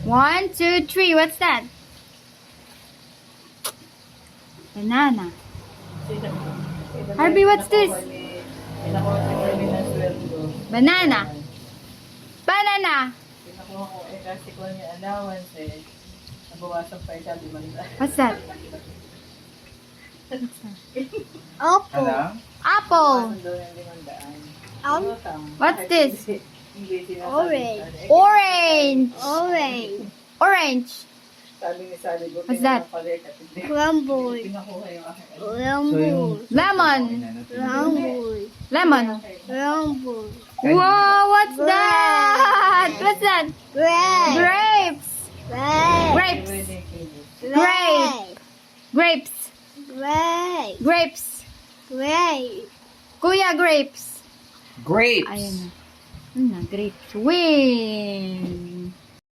1, 2, 3. What's that? Banana. Harvey, what's this? Pinakuha si Marvin ng sweldo. Banana. Banana. Pinakuha ko kasi ko niya allowance nabawasan pa isa 500. What's that? Apple. Alam? Apple. Bawasan daw yung 500. Utang. What's this? Hindi sinasabi. Orange. Orange. Orange. Orange. Sabi ni Sally, buti What's na that? palit at hindi. Crumble. Pinakuha yung aking. Rumble. Lemon. Rumble. Lemon. Rumble. Wow, what's that? What's that? Grape. Grapes. Grape. Grapes. Grapes. Grape. Grapes. Grape. Kuya, grapes. Grapes. Ayan na. Grapes. Win.